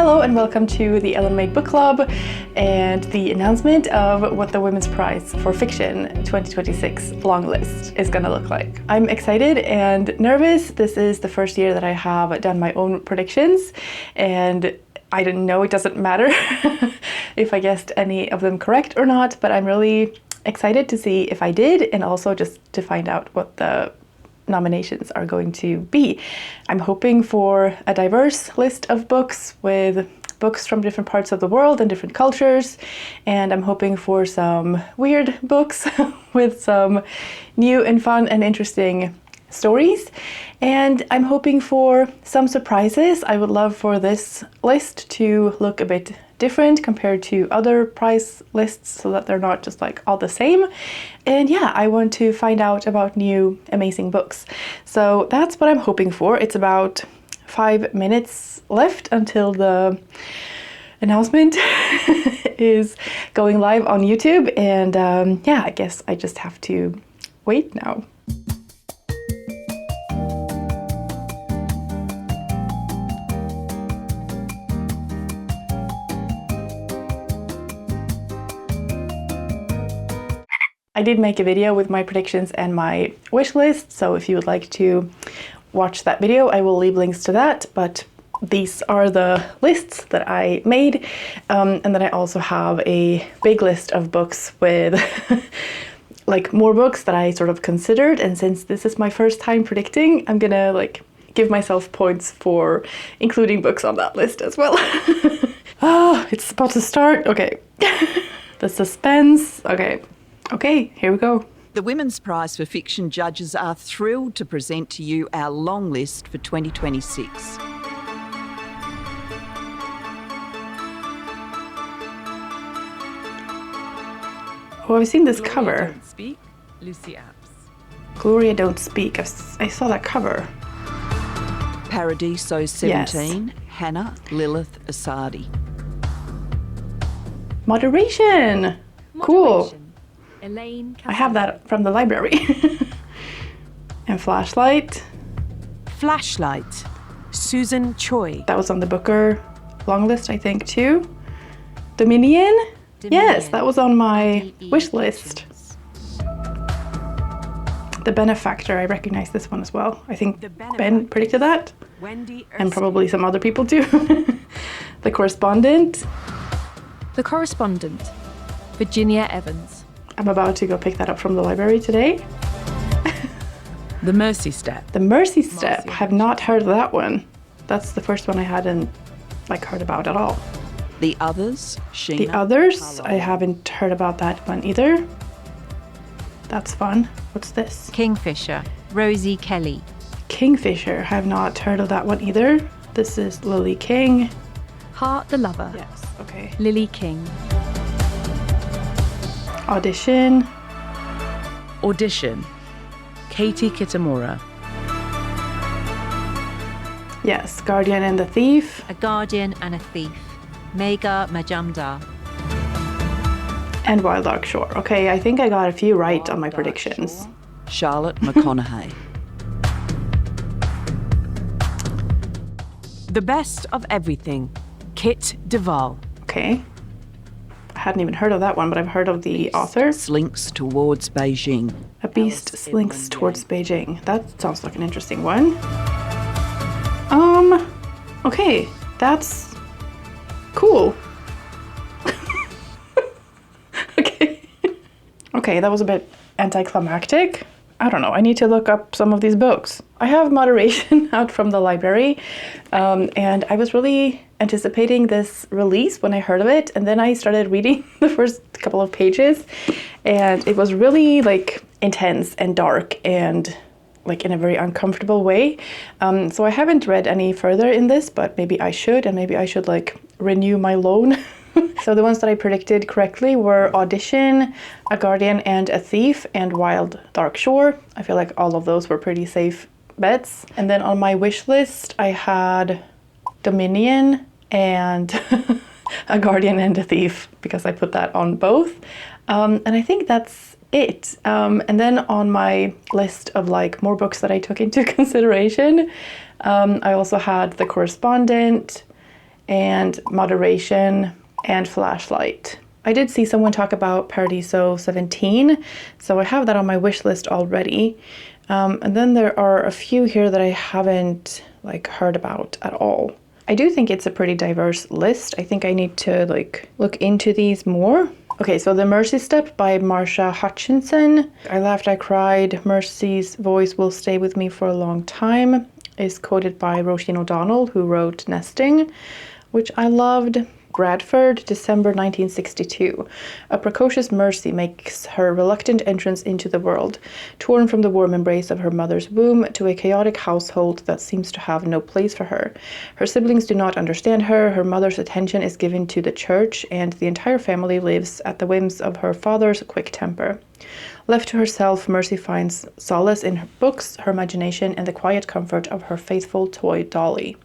Hello and welcome to the Ellen Made Book Club and the announcement of what the Women's Prize for Fiction 2026 Longlist is gonna look like. I'm excited and nervous. This is the first year that I have done my own predictions, and I didn't know, it doesn't matter if I guessed any of them correct or not, but I'm really excited to see if I did, and also just to find out what the nominations are going to be. I'm hoping for a diverse list of books with books from different parts of the world and different cultures, and I'm hoping for some weird books with some new and fun and interesting stories, and I'm hoping for some surprises. I would love for this list to look a bit different compared to other prize lists so that they're not just like all the same. And yeah, I want to find out about new amazing books. So that's what I'm hoping for. It's about 5 minutes left until the announcement is going live on YouTube, and yeah, I guess I just have to wait now. I did make a video with my predictions and my wish list, so if you would like to watch that video, I will leave links to that, but these are the lists that I made, and then I also have a big list of books with like more books that I sort of considered, and since this is my first time predicting, I'm gonna like give myself points for including books on that list as well. Oh, it's about to start. Okay. The suspense. Okay, here we go. The Women's Prize for Fiction judges are thrilled to present to you our long list for 2026. Oh, I've seen this cover. Don't Speak, Lucy Apps. Gloria Don't Speak. I saw that cover. Paradiso 17, Yes. Hannah Lilith Asadi. Moderation. Cool. Moderation, Elaine I have that from the library. And Flashlight. Flashlight, Susan Choi. That was on the Booker long list, I think, too. Dominion? Yes, that was on my wish list. The Benefactor, I recognize this one as well. I think Ben predicted that, Wendy and probably some other people too. The Correspondent. The Correspondent, Virginia Evans. I'm about to go pick that up from the library today. The Mercy Step. The Mercy Step. I have not heard of that one. That's the first one I hadn't like heard about at all. The Others, Sheena. The Others, Carlo. I haven't heard about that one either. That's fun. What's this? Kingfisher, Rosie Kelly. Kingfisher. I have not heard of that one either. This is Lily King. Heart the Lover, Yes, okay. Lily King. Audition. Audition, Katie Kitamura. Yes, Guardian and the Thief. A Guardian and a Thief, Megha Majumdar. And Wild Dark Shore. Okay, I think I got a few right on my predictions. Charlotte McConaughey. The Best of Everything, Kit Duvall. Okay. I hadn't even heard of that one, but I've heard of the author. Slinks Towards Beijing. A Beast Slinks Towards Beijing. That sounds like an interesting one. Okay, that's cool. Okay, that was a bit anticlimactic. I don't know, I need to look up some of these books. I have Moderation out from the library, and I was really anticipating this release when I heard of it, and then I started reading the first couple of pages, and it was really like intense and dark and like in a very uncomfortable way. So I haven't read any further in this, but maybe I should, and maybe I should like renew my loan. So the ones that I predicted correctly were Audition, A Guardian and a Thief, and Wild Dark Shore. I feel like all of those were pretty safe bets. And then on my wish list, I had Dominion and A Guardian and a Thief, because I put that on both. And I think that's it. And then on my list of like more books that I took into consideration, I also had The Correspondent and Moderation, and Flashlight. I did see someone talk about Paradiso 17, so I have that on my wish list already. And then there are a few here that I haven't heard about at all. I do think it's a pretty diverse list. I think I need to look into these more. Okay, so The Mercy Step by Marsha Hutchinson. I laughed, I cried. Mercy's voice will stay with me for a long time is quoted by Roisin O'Donnell, who wrote Nesting, which I loved. Bradford, December 1962. A precocious Mercy makes her reluctant entrance into the world, torn from the warm embrace of her mother's womb to a chaotic household that seems to have no place for her. Her siblings do not understand her, her mother's attention is given to the church, and the entire family lives at the whims of her father's quick temper. Left to herself, Mercy finds solace in her books, her imagination, and the quiet comfort of her faithful toy dolly.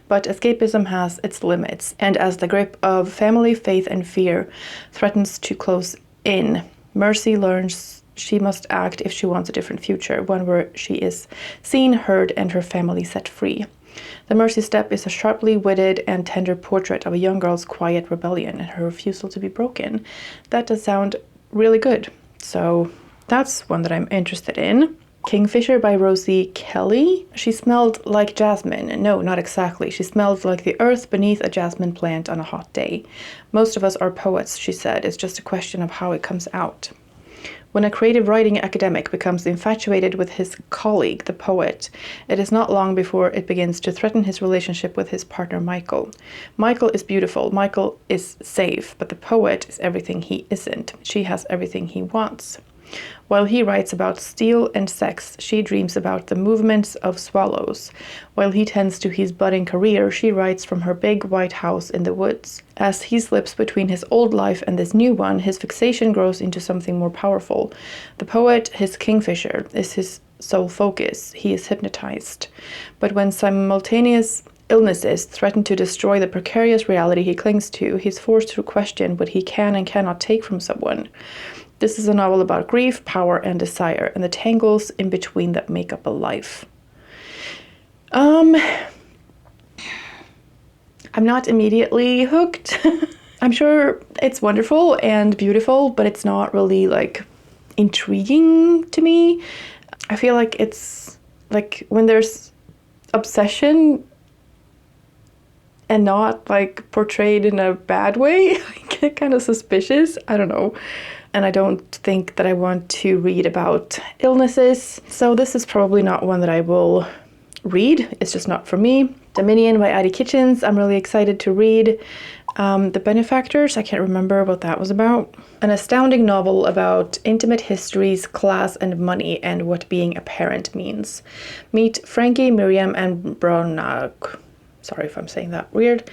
But escapism has its limits, and as the grip of family, faith, and fear threatens to close in, Mercy learns she must act if she wants a different future, one where she is seen, heard, and her family set free. The Mercy Step is a sharply witted and tender portrait of a young girl's quiet rebellion and her refusal to be broken. That does sound really good, so that's one that I'm interested in. Kingfisher by Rosie Kelly. She smelled like jasmine. No, not exactly. She smelled like the earth beneath a jasmine plant on a hot day. Most of us are poets, she said. It's just a question of how it comes out. When a creative writing academic becomes infatuated with his colleague, the poet, it is not long before it begins to threaten his relationship with his partner Michael. Michael is beautiful. Michael is safe, but the poet is everything he isn't. She has everything he wants. While he writes about steel and sex, she dreams about the movements of swallows. While he tends to his budding career, she writes from her big white house in the woods. As he slips between his old life and this new one, his fixation grows into something more powerful. The poet, his kingfisher, is his sole focus. He is hypnotized. But when simultaneous illnesses threaten to destroy the precarious reality he clings to, he's forced to question what he can and cannot take from someone. This is a novel about grief, power, and desire, and the tangles in between that make up a life. I'm not immediately hooked. I'm sure it's wonderful and beautiful, but it's not really intriguing to me. I feel like it's when there's obsession and not portrayed in a bad way, I get kind of suspicious. I don't know. And I don't think that I want to read about illnesses. So this is probably not one that I will read. It's just not for me. Dominion by Addie Kitchens. I'm really excited to read. The Benefactors. I can't remember what that was about. An astounding novel about intimate histories, class, and money, and what being a parent means. Meet Frankie, Miriam, and Bronagh. Sorry if I'm saying that weird.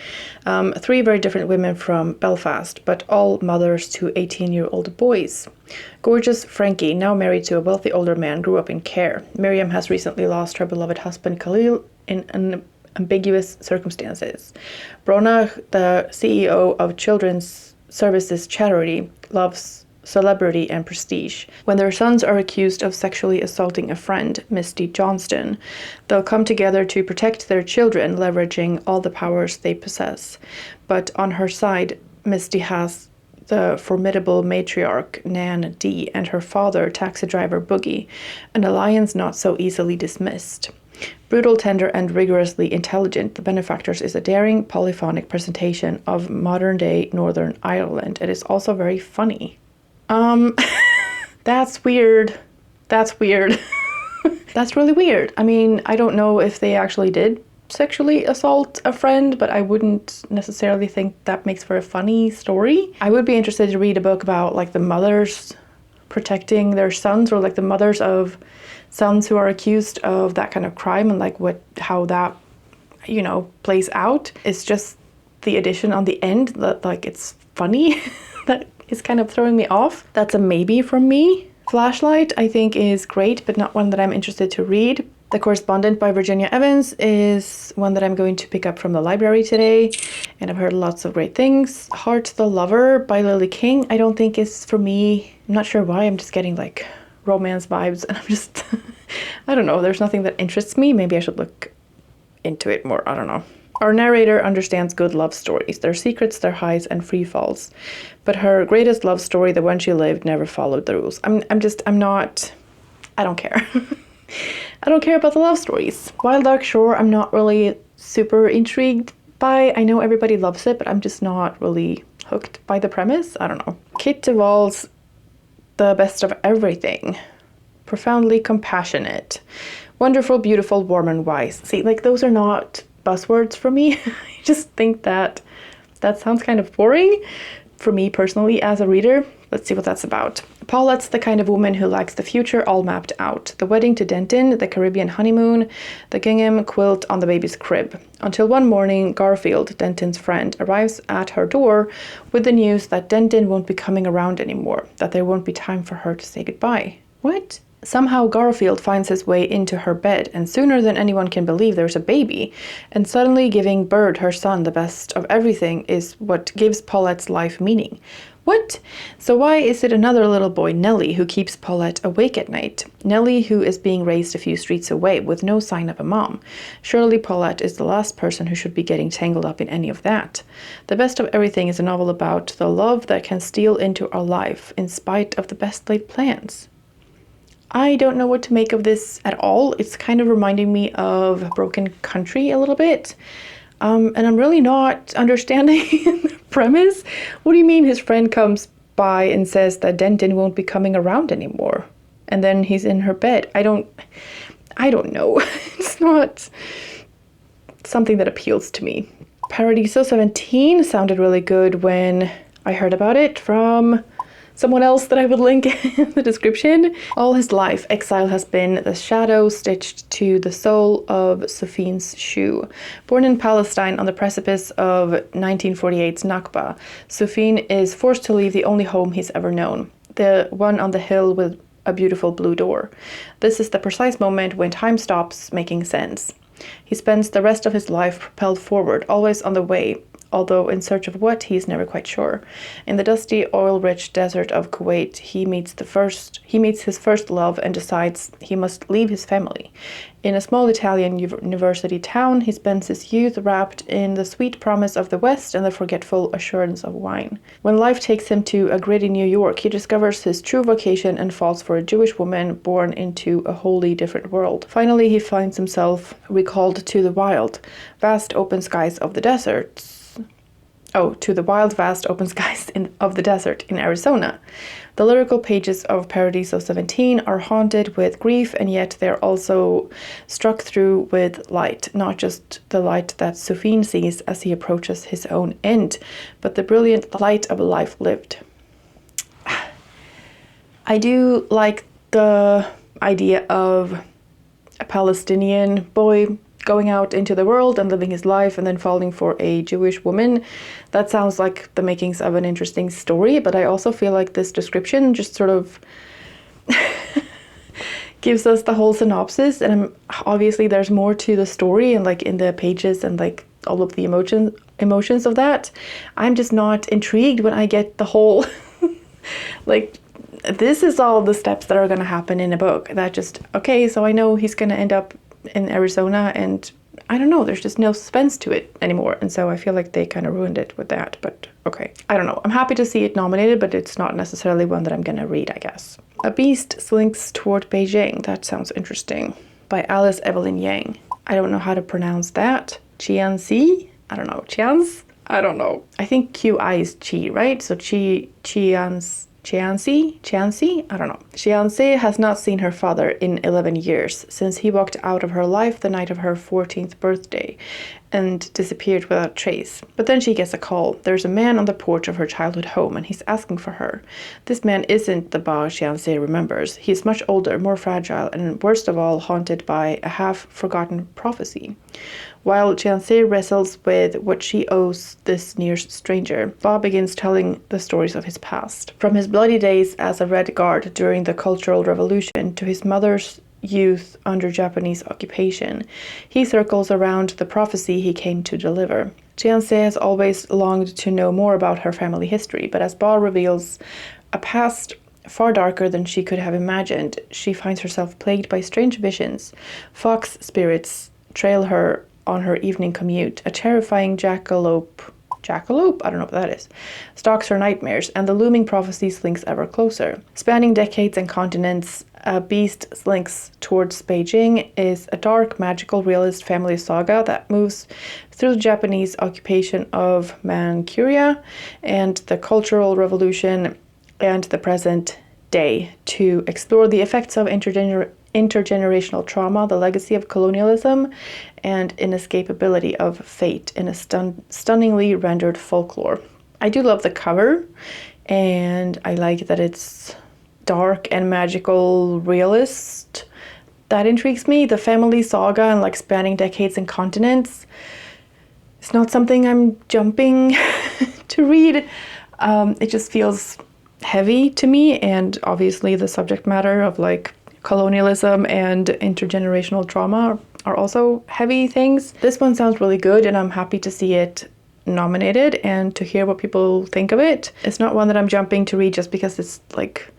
3 very different women from Belfast, but all mothers to 18-year-old boys. Gorgeous Frankie, now married to a wealthy older man, grew up in care. Miriam has recently lost her beloved husband Khalil in ambiguous circumstances. Bronagh, the CEO of children's services charity, loves celebrity and prestige. When their sons are accused of sexually assaulting a friend, Misty Johnston, they'll come together to protect their children, leveraging all the powers they possess. But on her side, Misty has the formidable matriarch Nan D and her father, taxi driver Boogie, an alliance not so easily dismissed. Brutal, tender, and rigorously intelligent, The Benefactors is a daring, polyphonic presentation of modern-day Northern Ireland. It is also very funny. That's weird. That's weird. That's really weird. I mean, I don't know if they actually did sexually assault a friend, but I wouldn't necessarily think that makes for a funny story. I would be interested to read a book about the mothers protecting their sons, or the mothers of sons who are accused of that kind of crime, and how that, plays out. It's just the addition on the end that it's funny that is kind of throwing me off. That's a maybe from me. Flashlight, I think, is great, but not one that I'm interested to read. The Correspondent by Virginia Evans is one that I'm going to pick up from the library today, and I've heard lots of great things. Heart the Lover by Lily King, I don't think is for me. I'm not sure why, I'm just getting romance vibes, and I'm just, I don't know, there's nothing that interests me. Maybe I should look into it more, I don't know. Our narrator understands good love stories, their secrets, their highs and free falls. But her greatest love story, the one she lived, never followed the rules. I don't care. I don't care about the love stories. Wild Dark Shore, I'm not really super intrigued by. I know everybody loves it, but I'm just not really hooked by the premise. I don't know. Kit Duvall's The Best of Everything. Profoundly compassionate. Wonderful, beautiful, warm and wise. See, like, those are not buzzwords for me. I just think that sounds kind of boring for me personally as a reader. Let's see what that's about. Paulette's the kind of woman who likes the future all mapped out. The wedding to Denton, the Caribbean honeymoon, the gingham quilt on the baby's crib. Until one morning, Garfield, Denton's friend, arrives at her door with the news that Denton won't be coming around anymore, that there won't be time for her to say goodbye. What? Somehow Garfield finds his way into her bed, and sooner than anyone can believe there's a baby, and suddenly giving Bird, her son, the best of everything is what gives Paulette's life meaning. What? So why is it another little boy, Nellie, who keeps Paulette awake at night? Nellie, who is being raised a few streets away with no sign of a mom. Surely Paulette is the last person who should be getting tangled up in any of that. The Best of Everything is a novel about the love that can steal into our life in spite of the best laid plans. I don't know what to make of this at all. It's kind of reminding me of Broken Country a little bit. And I'm really not understanding the premise. What do you mean his friend comes by and says that Denton won't be coming around anymore? And then he's in her bed. I don't know. It's not something that appeals to me. Paradiso 17 sounded really good when I heard about it from someone else that I would link in the description. All his life, exile has been the shadow stitched to the sole of Sofine's shoe. Born in Palestine on the precipice of 1948's Nakba, Sofine is forced to leave the only home he's ever known, the one on the hill with a beautiful blue door. This is the precise moment when time stops making sense. He spends the rest of his life propelled forward, always on the way, although in search of what, he is never quite sure. In the dusty, oil-rich desert of Kuwait, he meets his first love and decides he must leave his family. In a small Italian university town, he spends his youth wrapped in the sweet promise of the West and the forgetful assurance of wine. When life takes him to a gritty New York, he discovers his true vocation and falls for a Jewish woman born into a wholly different world. Finally, he finds himself recalled to the wild, vast open skies of the deserts. To the wild, vast, open skies of the desert in Arizona. The lyrical pages of Paradiso 17 are haunted with grief, and yet they're also struck through with light. Not just the light that Sofine sees as he approaches his own end, but the brilliant light of a life lived. I do like the idea of a Palestinian boy going out into the world and living his life and then falling for a Jewish woman. That sounds like the makings of an interesting story, but I also feel like this description just sort of gives us the whole synopsis, and obviously there's more to the story and like in the pages and like all of the emotions of that. I'm just not intrigued when I get the whole like, this is all the steps that are going to happen in a book that just, okay, so I know he's going to end up in Arizona, and I don't know, there's just no suspense to it anymore, and so I feel like they kind of ruined it with that, but okay. I don't know, I'm happy to see it nominated, but it's not necessarily one that I'm gonna read, I guess. A Beast Slinks Toward Beijing, that sounds interesting, by Alice Evelyn Yang. I don't know how to pronounce that. Qianzi? I don't know. Qianz? I don't know. I think Qi is Qi, right? So Qianzi? I don't know. Qianzi has not seen her father in 11 years, since he walked out of her life the night of her 14th birthday and disappeared without trace. But then she gets a call. There's a man on the porch of her childhood home, and he's asking for her. This man isn't the Ba Qianzi remembers. He's much older, more fragile, and worst of all, haunted by a half-forgotten prophecy. While Qianzi wrestles with what she owes this near stranger, Ba begins telling the stories of his past. From his bloody days as a Red Guard during the Cultural Revolution to his mother's youth under Japanese occupation, he circles around the prophecy he came to deliver. Qianzi has always longed to know more about her family history, but as Ba reveals a past far darker than she could have imagined, she finds herself plagued by strange visions. Fox spirits trail her on her evening commute. A terrifying jackalope, I don't know what that is, stalks her nightmares, and the looming prophecy slinks ever closer. Spanning decades and continents, A Beast Slinks Towards Beijing is a dark, magical, realist family saga that moves through the Japanese occupation of Manchuria and the Cultural Revolution and the present day to explore the effects of intergenerational trauma, the legacy of colonialism, and inescapability of fate in a stunningly rendered folklore. I do love the cover, and I like that it's dark and magical realist. That intrigues me. The family saga and like spanning decades and continents, it's not something I'm jumping to read. It just feels heavy to me, and obviously the subject matter of like colonialism and intergenerational trauma are also heavy things. This one sounds really good, and I'm happy to see it nominated and to hear what people think of it. It's not one that I'm jumping to read just because it's like,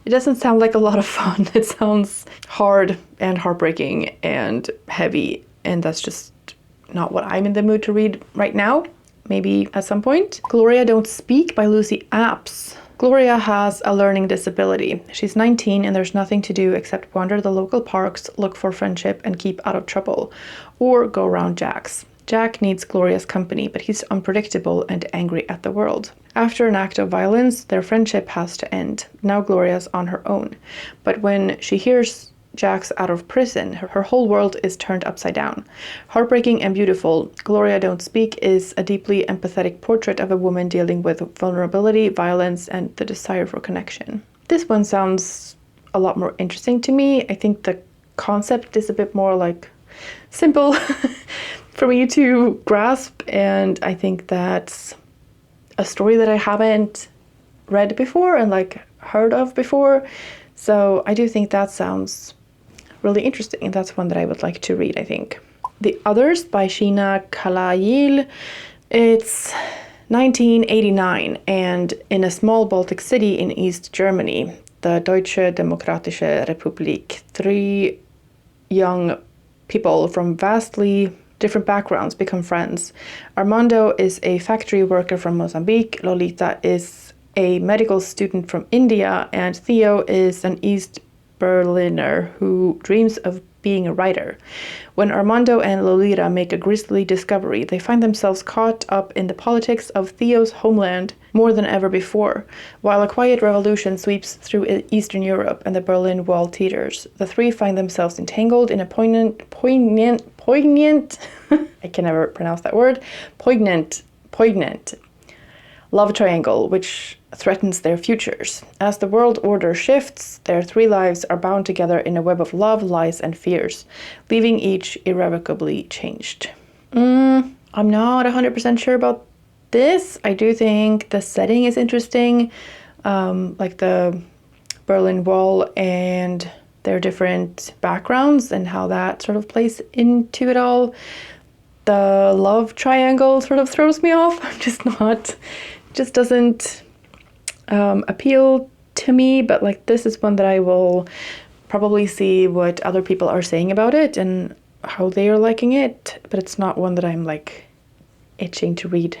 it doesn't sound like a lot of fun. It sounds hard and heartbreaking and heavy, and that's just not what I'm in the mood to read right now. Maybe at some point. Gloria Don't Speak by Lucy Apps. Gloria has a learning disability. She's 19 and there's nothing to do except wander the local parks, look for friendship, and keep out of trouble, or go around Jack's. Jack needs Gloria's company, but he's unpredictable and angry at the world. After an act of violence, their friendship has to end. Now Gloria's on her own. But when she hears Jack's out of prison, her whole world is turned upside down. Heartbreaking and beautiful, Gloria Don't Speak is a deeply empathetic portrait of a woman dealing with vulnerability, violence, and the desire for connection. This one sounds a lot more interesting to me. I think the concept is a bit more like simple for me to grasp, and I think that's a story that I haven't read before and like heard of before. So I do think that sounds really interesting, and that's one that I would like to read, I think. The Others by Sheena Kalayil. It's 1989, and in a small Baltic city in East Germany, the Deutsche Demokratische Republik, 3 young people from vastly different backgrounds become friends. Armando is a factory worker from Mozambique, Lolita is a medical student from India, and Theo is an East Berliner who dreams of being a writer. When Armando and Lolita make a grisly discovery, they find themselves caught up in the politics of Theo's homeland more than ever before. While a quiet revolution sweeps through Eastern Europe and the Berlin Wall teeters, the 3 find themselves entangled in a poignant I can never pronounce that word, poignant love triangle, which threatens their futures. As the world order shifts, their 3 lives are bound together in a web of love, lies, and fears, leaving each irrevocably changed. I'm not 100% sure about this. I do think the setting is interesting, like the Berlin Wall and their different backgrounds and how that sort of plays into it all. The love triangle sort of throws me off. I'm just not, just doesn't appeal to me, but like this is one that I will probably see what other people are saying about it and how they are liking it, but it's not one that I'm like itching to read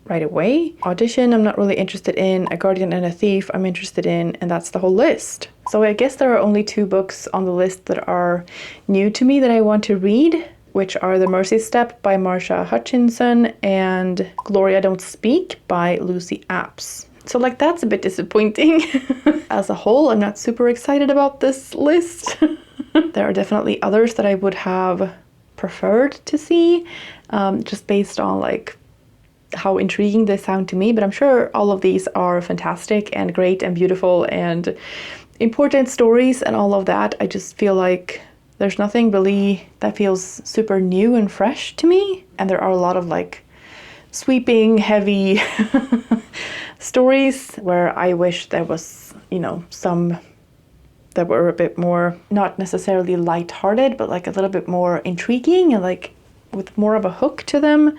right away. Audition, I'm not really interested in. A Guardian and a Thief, I'm interested in, and that's the whole list. So I guess there are only 2 books on the list that are new to me that I want to read, which are The Mercy Step by Marsha Hutchinson and Gloria Don't Speak by Lucy Apps. So like that's a bit disappointing. As a whole, I'm not super excited about this list. There are definitely others that I would have preferred to see, just based on like how intriguing they sound to me, but I'm sure all of these are fantastic and great and beautiful and important stories and all of that. I just feel like there's nothing really that feels super new and fresh to me, and there are a lot of like sweeping, heavy stories where I wish there was, you know, some that were a bit more, not necessarily lighthearted, but like a little bit more intriguing and like with more of a hook to them.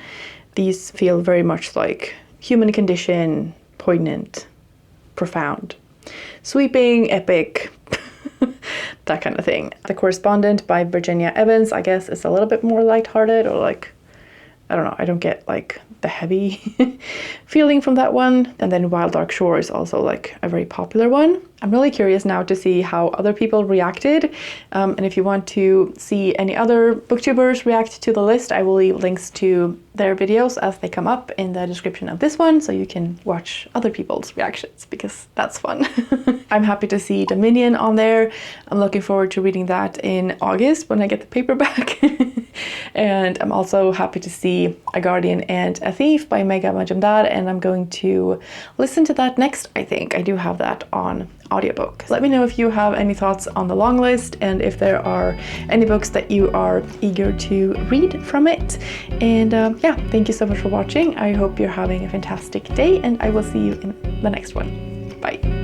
These feel very much like human condition, poignant, profound, sweeping, epic, that kind of thing. The Correspondent by Virginia Evans, I guess, is a little bit more lighthearted, or like, I don't know, I don't get like the heavy feeling from that one. And then Wild Dark Shore is also like a very popular one. I'm really curious now to see how other people reacted. And if you want to see any other booktubers react to the list, I will leave links to their videos as they come up in the description of this one, so you can watch other people's reactions, because that's fun. I'm happy to see Dominion on there. I'm looking forward to reading that in August when I get the paperback. And I'm also happy to see A Guardian and a Thief by Megha Majumdar, and I'm going to listen to that next, I think. I do have that on audiobook. Let me know if you have any thoughts on the long list, and if there are any books that you are eager to read from it. And yeah, thank you so much for watching. I hope you're having a fantastic day, and I will see you in the next one. Bye.